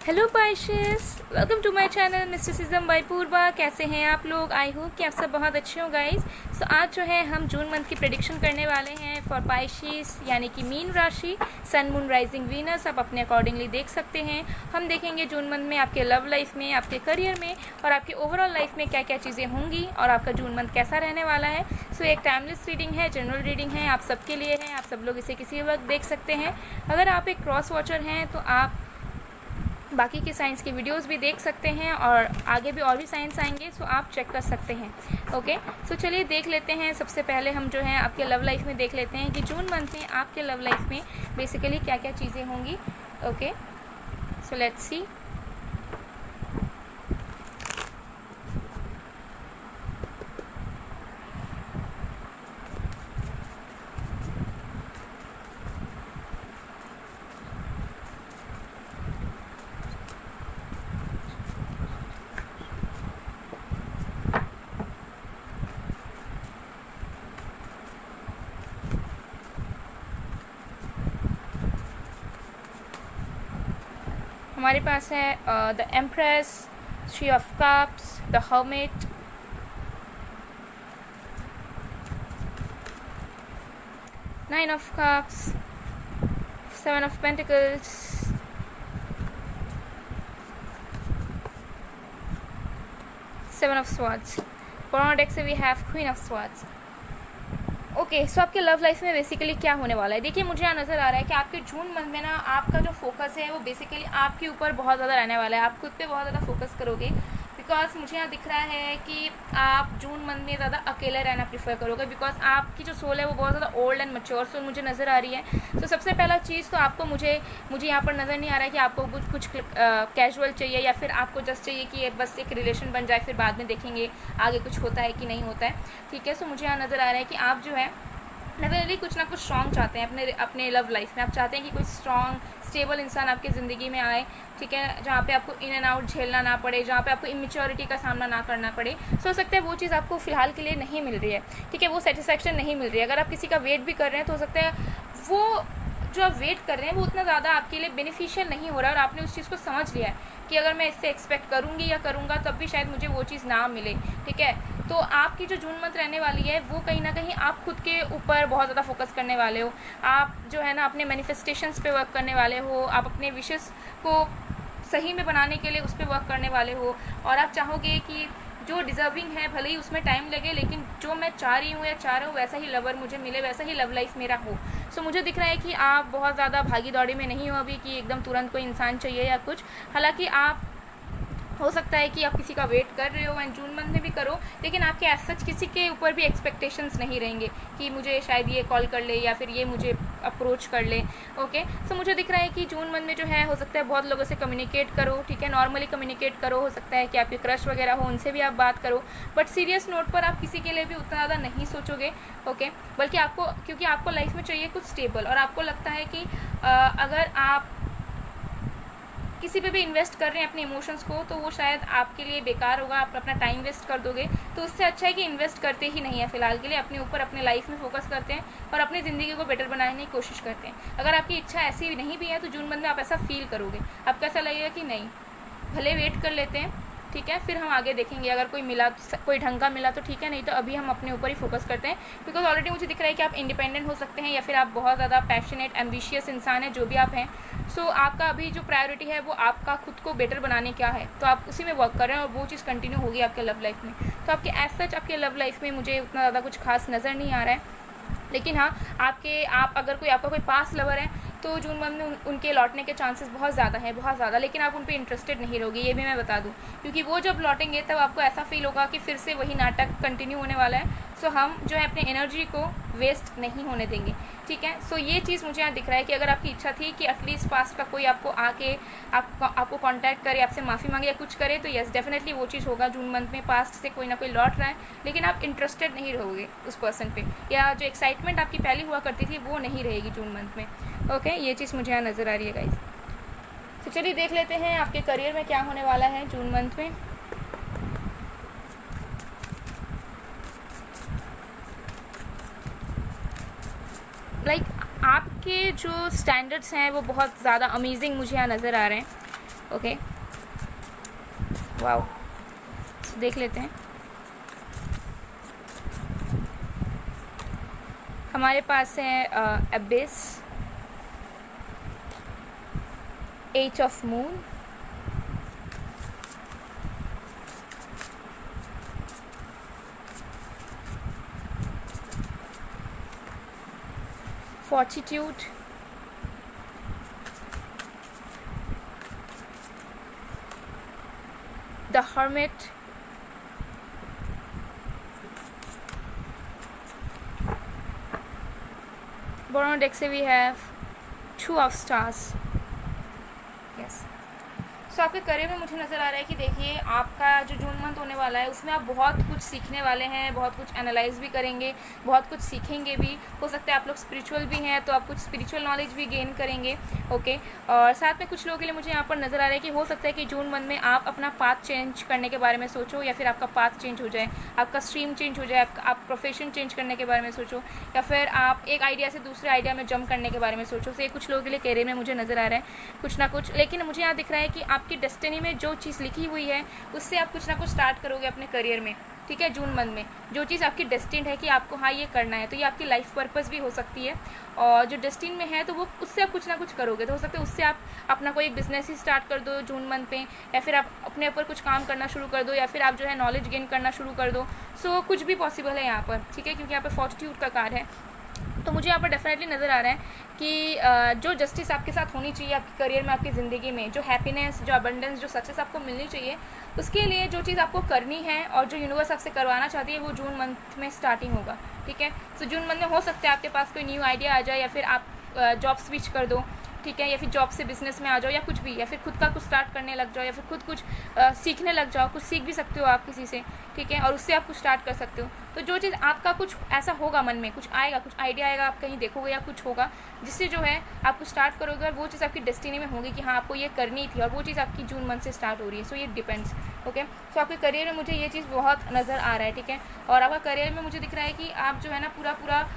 Hello Pisces, welcome to my channel mysticism by Purva. कैसे हैं आप लोग? आई होप कि आप सब बहुत अच्छे हो गाइस। सो आज जो है हम जून मंथ की प्रेडिक्शन करने वाले हैं फॉर पाइशिस, यानी कि मीन राशि, सन मून राइजिंग वीनस। आप अपने अकॉर्डिंगली देख सकते हैं। हम देखेंगे जून मंथ में आपके लव लाइफ में, आपके करियर में और आपके ओवरऑल लाइफ में क्या क्या चीज़ें होंगी और आपका जून मंथ कैसा रहने वाला है। सो एक टाइमलेस रीडिंग है, जनरल रीडिंग है, आप सबके लिए है। आप सब लोग इसे किसी वक्त देख सकते हैं। अगर आप एक क्रॉस वॉचर हैं तो आप बाकी के साइंस की वीडियोस भी देख सकते हैं और आगे भी और भी साइंस आएंगे, सो आप चेक कर सकते हैं। ओके, सो चलिए देख लेते हैं। सबसे पहले हम जो है आपके लव लाइफ में देख लेते हैं कि जून मंथ में आपके लव लाइफ में बेसिकली क्या क्या चीज़ें होंगी। Okay, so let's see. हमारे पास है the empress, three of cups, the hermit, nine of cups, seven of pentacles, seven of swords. Bottom deck से we have queen of swords. Okay, so आपके लव लाइफ में basically क्या होने वाला है। देखिए, मुझे यहाँ नज़र आ रहा है कि आपके जून मंथ में ना आपका जो फोकस है वो बेसिकली आपके ऊपर बहुत ज़्यादा रहने वाला है। आप खुद पे बहुत ज़्यादा फोकस करोगे, बिकॉज मुझे यहाँ दिख रहा है कि आप जून मंथ में ज़्यादा अकेले रहना प्रीफर करोगे, बिकॉज आपकी जो सोल है वो बहुत ज़्यादा ओल्ड एंड मच्योर सोल मुझे नज़र आ रही है। तो सबसे पहला चीज़ तो आपको मुझे यहाँ पर नज़र नहीं आ रहा है कि आपको कुछ कैजुअल चाहिए या फिर आपको जस्ट चाहिए कि ये बस एक रिलेशन बन जाए, फिर बाद में देखेंगे आगे कुछ होता है कि नहीं होता है। ठीक है, सो मुझे यहाँ नज़र आ रहा है कि आप जो है डेफिनेटली कुछ ना कुछ स्ट्रॉन्ग चाहते हैं अपने लव लाइफ में। आप चाहते हैं कि कोई स्ट्रॉन्ग स्टेबल इंसान आपकी ज़िंदगी में आए, ठीक है, जहाँ पे आपको इन एंड आउट झेलना ना पड़े, जहाँ पे आपको इमेच्योरिटी का सामना ना करना पड़े। हो सकता है वो चीज़ आपको फ़िलहाल के लिए नहीं मिल रही है, ठीक है, वो सेटिस्फैक्शन नहीं मिल रही है। अगर आप किसी का वेट भी कर रहे हैं तो हो सकता है वो जो आप वेट कर रहे हैं वो उतना ज़्यादा आपके लिए बेनिफिशियल नहीं हो रहा है और आपने उस चीज़ को समझ लिया है कि अगर मैं इससे एक्सपेक्ट करूँगी या करूँगा तब भी शायद मुझे वो चीज़ ना मिले। ठीक है, तो आपकी जो जून मंथ रहने वाली है वो कहीं ना कहीं आप खुद के ऊपर बहुत ज़्यादा फोकस करने वाले हो। आप जो है ना अपने मैनिफेस्टेशंस पे वर्क करने वाले हो। आप अपने विशेस को सही में बनाने के लिए उस पर वर्क करने वाले हो और आप चाहोगे कि जो डिज़र्विंग है भले ही उसमें टाइम लगे, लेकिन जो मैं चाह रही हूँ या चाह रहा हूँ वैसा ही लवर मुझे मिले, वैसा ही लव लाइफ मेरा हो। सो मुझे दिख रहा है कि आप बहुत ज़्यादा भागी दौड़ी में नहीं हो अभी कि एकदम तुरंत कोई इंसान चाहिए या कुछ। हालांकि आप हो सकता है कि आप किसी का वेट कर रहे हो एंड जून मंथ में भी करो, लेकिन आपके एज सच किसी के ऊपर भी एक्सपेक्टेशंस नहीं रहेंगे कि मुझे शायद ये कॉल कर ले या फिर ये मुझे अप्रोच कर ले। ओके, सो मुझे दिख रहा है कि जून मंथ में जो है हो सकता है बहुत लोगों से कम्युनिकेट करो, ठीक है, नॉर्मली कम्युनिकेट करो। हो सकता है कि आपके क्रश वगैरह हो, उनसे भी आप बात करो, बट सीरियस नोट पर आप किसी के लिए भी उतना ज़्यादा नहीं सोचोगे। ओके, बल्कि आपको, क्योंकि आपको लाइफ में चाहिए कुछ स्टेबल और आपको लगता है कि अगर आप किसी पे भी इन्वेस्ट कर रहे हैं अपने इमोशंस को तो वो शायद आपके लिए बेकार होगा, आप अपना टाइम वेस्ट कर दोगे। तो उससे अच्छा है कि इन्वेस्ट करते ही नहीं है फ़िलहाल के लिए, अपने ऊपर अपने लाइफ में फोकस करते हैं और अपनी ज़िंदगी को बेटर बनाने की कोशिश करते हैं। अगर आपकी इच्छा ऐसी नहीं भी है तो जून मंथ में आप ऐसा फील करोगे, आपको ऐसा लगेगा कि नहीं, भले वेट कर लेते हैं, ठीक है, फिर हम आगे देखेंगे। अगर कोई मिला, कोई ढंग का मिला तो ठीक है, नहीं तो अभी हम अपने ऊपर ही फोकस करते हैं। बिकॉज ऑलरेडी मुझे दिख रहा है कि आप इंडिपेंडेंट हो सकते हैं या फिर आप बहुत ज़्यादा पैशनेट एम्बिशियस इंसान है, जो भी आप हैं। सो आपका अभी जो प्रायोरिटी है वो आपका खुद को बेटर बनाने क्या है, तो आप उसी में वर्क कर रहे हैं और वो चीज़ कंटिन्यू होगी आपके लव लाइफ में। तो आपके एज सच आपके लव लाइफ में मुझे उतना ज़्यादा कुछ खास नज़र नहीं आ रहा है, लेकिन हाँ, आप अगर कोई आपका कोई पास लवर है तो जून मंथ में उनके लौटने के चांसेस बहुत ज़्यादा हैं, बहुत ज़्यादा, लेकिन आप उन पर इंटरेस्टेड नहीं रहोगे, ये भी मैं बता दूं, क्योंकि वो जब लौटेंगे तब आपको ऐसा फील होगा कि फिर से वही नाटक कंटिन्यू होने वाला है। सो हम जो है अपने एनर्जी को वेस्ट नहीं होने देंगे, ठीक है। सो ये चीज़ मुझे यहाँ दिख रहा है कि अगर आपकी इच्छा थी कि एटलीस्ट पास्ट का कोई आपको आके आपको कांटेक्ट करे, आपसे माफ़ी मांगे या कुछ करे, तो यस डेफिनेटली वो चीज़ होगा जून मंथ में। पास्ट से कोई ना कोई लौट रहा है, लेकिन आप इंटरेस्टेड नहीं रहोगे उस पर्सन पे, या जो एक्साइटमेंट आपकी पहले हुआ करती थी वो नहीं रहेगी जून मंथ में। ओके, ये चीज़ मुझे यहाँ नज़र आ रही है गाइज। तो चलिए देख लेते हैं आपके करियर में क्या होने वाला है जून मंथ में। आपके जो स्टैंडर्ड्स हैं वो बहुत ज़्यादा अमेजिंग मुझे यहाँ नज़र आ रहे हैं। ओके, वाओ, देख लेते हैं। हमारे पास है abyss, eight of moon, fortitude, the hermit, bottom deck से we have 2 of stars। yes, सो आपके करियर में मुझे नज़र आ रहा है कि देखिए आपका जो जून मंथ होने वाला है उसमें आप बहुत कुछ सीखने वाले हैं, बहुत कुछ एनालाइज भी करेंगे, बहुत कुछ सीखेंगे भी। हो सकता है आप लोग स्पिरिचुअल भी हैं तो आप कुछ स्पिरिचुअल नॉलेज भी गेन करेंगे। ओके, और साथ में कुछ लोगों के लिए मुझे यहाँ पर नज़र आ रहा है कि हो सकता है कि जून मंथ में आप अपना पाथ चेंज करने के बारे में सोचो, या फिर आपका पाथ चेंज हो जाए, आपका स्ट्रीम चेंज हो जाए, आप प्रोफेशन चेंज करने के बारे में सोचो, या फिर आप एक आइडिया से दूसरे आइडिया में जंप करने के बारे में सोचो। तो ये कुछ लोगों के लिए करियर में मुझे नज़र आ रहा है कुछ ना कुछ। लेकिन मुझे यहाँ दिख रहा है कि आपकी डेस्टिनी में जो चीज़ लिखी हुई है उससे आप कुछ ना कुछ स्टार्ट करोगे अपने करियर में, ठीक है। जून मंथ में जो चीज़ आपकी डेस्टिन्ड है कि आपको हाँ ये करना है, तो ये आपकी लाइफ पर्पस भी हो सकती है, और जो डेस्टिन में है तो वो उससे आप कुछ ना कुछ करोगे। तो हो सकता है उससे आप अपना कोई एक बिजनेस ही स्टार्ट कर दो जून मंथ पे, या फिर आप अपने ऊपर कुछ काम करना शुरू कर दो, या फिर आप जो है नॉलेज गेन करना शुरू कर दो। सो कुछ भी पॉसिबल है यहाँ पर, ठीक है, क्योंकि यहाँ पर फॉर्टिट्यूड का कार्ड है। तो मुझे यहाँ पर डेफिनेटली नज़र आ रहा है कि जो जस्टिस आपके साथ होनी चाहिए आपके करियर में, आपकी ज़िंदगी में, जो हैप्पीनेस, जो अबंडेंस, जो सक्सेस आपको मिलनी चाहिए, उसके लिए जो चीज़ आपको करनी है और जो यूनिवर्स आपसे करवाना चाहती है वो जून मंथ में स्टार्टिंग होगा, ठीक है। तो जून मंथ में हो सकता है आपके पास कोई न्यू आइडिया आ जाए, या फिर आप जॉब स्विच कर दो, ठीक है, या फिर जॉब से बिजनेस में आ जाओ, या कुछ भी, या फिर खुद का कुछ स्टार्ट करने लग जाओ, या फिर खुद कुछ सीखने लग जाओ। कुछ सीख भी सकते हो आप किसी से, ठीक है, और उससे आप कुछ स्टार्ट कर सकते हो। तो जो चीज़ आपका कुछ ऐसा होगा मन में, कुछ आएगा, कुछ आइडिया आएगा, आप कहीं देखोगे या कुछ होगा जिससे जो है आप कुछ स्टार्ट करोगे, और वो चीज़ आपकी डेस्टिनी में होगी कि हाँ आपको ये करनी थी, और वो चीज़ आपकी जून मंथ से स्टार्ट हो रही है। सो ये डिपेंड्स, ओके। सो आपके करियर में मुझे ये चीज़ बहुत नज़र आ रहा है, ठीक है। और आपका करियर में मुझे दिख रहा है कि आप जो है ना पूरा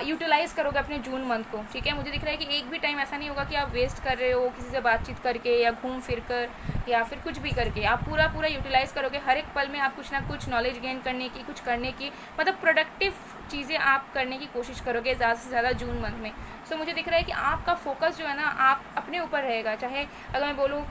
यूटिलाइज़ करोगे अपने जून मंथ को, ठीक है। मुझे दिख रहा है कि एक भी टाइम ऐसा नहीं होगा कि आप वेस्ट कर रहे हो किसी से बातचीत करके, या घूम फिर कर, या फिर कुछ भी करके। आप पूरा यूटिलाइज़ करोगे। हर एक पल में आप कुछ ना कुछ नॉलेज गेन करने की, कुछ करने की, मतलब प्रोडक्टिव चीज़ें आप करने की कोशिश करोगे ज़्यादा से ज़्यादा जून मंथ में। सो मुझे दिख रहा है कि आपका फोकस जो है ना आप अपने ऊपर रहेगा, चाहे अगर मैं बोलूँ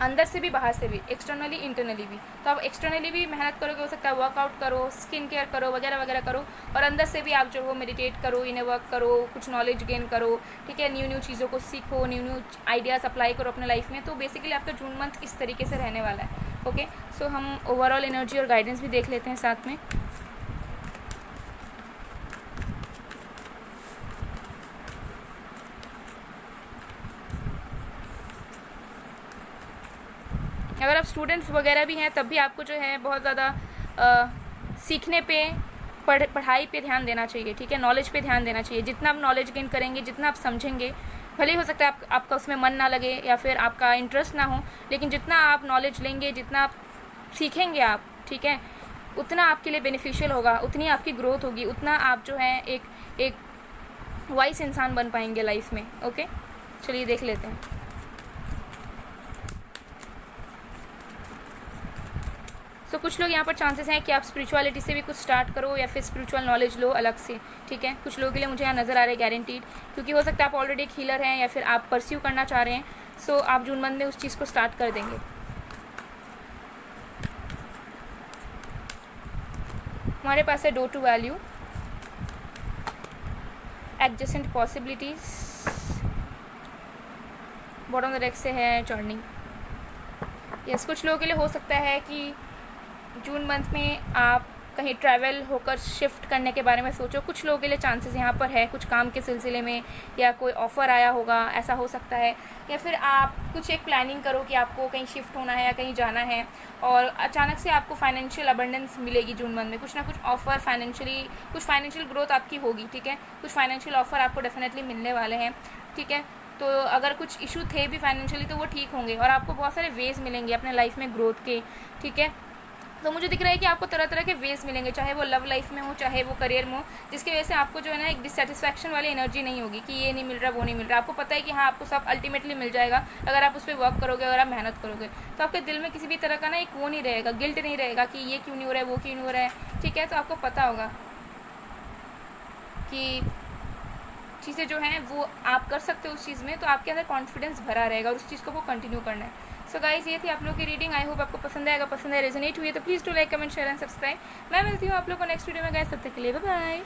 अंदर से भी, बाहर से भी, एक्सटर्नली इंटरनली भी। तो आप एक्सटर्नली भी मेहनत करोगे, हो सकता है वर्कआउट करो, स्किन केयर करो, वगैरह वगैरह करो, और अंदर से भी आप जो हो मेडिटेट करो, इन्हें वर्क करो, कुछ नॉलेज गेन करो, ठीक है, न्यू चीज़ों को सीखो, न्यू आइडियाज़ अप्लाई करो अपने लाइफ में। तो बेसिकली आपका जून मंथ इस तरीके से रहने वाला है, ओके। सो हम ओवरऑल एनर्जी और गाइडेंस भी देख लेते हैं साथ में। अगर आप स्टूडेंट्स वगैरह भी हैं तब भी आपको जो है बहुत ज़्यादा सीखने पे, पढ़ाई पे ध्यान देना चाहिए, ठीक है, नॉलेज पे ध्यान देना चाहिए। जितना आप नॉलेज गेन करेंगे, जितना आप समझेंगे, भले ही हो सकता है आपका उसमें मन ना लगे या फिर आपका इंटरेस्ट ना हो, लेकिन जितना आप नॉलेज लेंगे, जितना आप सीखेंगे आप, ठीक है, उतना आपके लिए बेनिफिशियल होगा, उतनी आपकी ग्रोथ होगी, उतना आप जो है एक वाइस इंसान बन पाएंगे लाइफ में, ओके। चलिए देख लेते हैं। तो कुछ लोग यहाँ पर चांसेस हैं कि आप स्पिरिचुअलिटी से भी कुछ स्टार्ट करो, या फिर स्पिरिचुअल नॉलेज लो अलग से, ठीक है। कुछ लोगों के लिए मुझे यहाँ नज़र आ रहा है गारंटीड, क्योंकि हो सकता है आप ऑलरेडी एक हीलर हैं, या फिर आप परस्यू करना चाह रहे हैं। सो आप जून मंथ में उस चीज़ को स्टार्ट कर देंगे। हमारे पास है door to value, adjacent possibilities, bottom of the deck से है जर्निंग। यस, कुछ लोगों के लिए हो सकता है कि जून मंथ में आप कहीं ट्रैवल होकर शिफ्ट करने के बारे में सोचो। कुछ लोगों के लिए चांसेस यहाँ पर है कुछ काम के सिलसिले में, या कोई ऑफ़र आया होगा, ऐसा हो सकता है। या फिर आप कुछ एक प्लानिंग करो कि आपको कहीं शिफ्ट होना है या कहीं जाना है, और अचानक से आपको फाइनेंशियल अबंडेंस मिलेगी जून मंथ में। कुछ ना कुछ ऑफ़र, कुछ फाइनेंशियल ग्रोथ आपकी होगी, ठीक है। कुछ फाइनेंशियल ऑफ़र आपको डेफिनेटली मिलने वाले हैं, ठीक है। तो अगर कुछ इशू थे भी फाइनेंशियली तो वो ठीक होंगे, और आपको बहुत सारे वेज़ मिलेंगे अपने लाइफ में ग्रोथ के, ठीक है। तो मुझे दिख रहा है कि आपको तरह तरह के वेज मिलेंगे, चाहे वो लव लाइफ में हो, चाहे वो करियर में हो, जिसकी वजह से आपको जो है ना एक डिससेटिस्फैक्शन वाली एनर्जी नहीं होगी कि ये नहीं मिल रहा, वो नहीं मिल रहा। आपको पता है कि हाँ, आपको सब अल्टीमेटली मिल जाएगा अगर आप उस पर वर्क करोगे, अगर आप मेहनत करोगे। तो आपके दिल में किसी भी तरह का ना एक वो नहीं रहेगा, गिल्ट नहीं रहेगा कि ये क्यों नहीं हो रहा है, वो क्यों नहीं हो रहा है, ठीक है। तो आपको पता होगा कि चीज़ें जो हैं वो आप कर सकते हो उस चीज़ में, तो आपके अंदर कॉन्फिडेंस भरा रहेगा और उस चीज़ को वो कंटिन्यू करना है। सो गाइज, ये थी आप लोग की रीडिंग। आई होप आपको पसंद आएगा, पसंद है, रेजोनेट हुई है तो please to like, comment, share and subscribe. मैं मिलती हूँ आप लोग को नेक्स्ट वीडियो में गाइस, तब तक के लिए बाय बाय।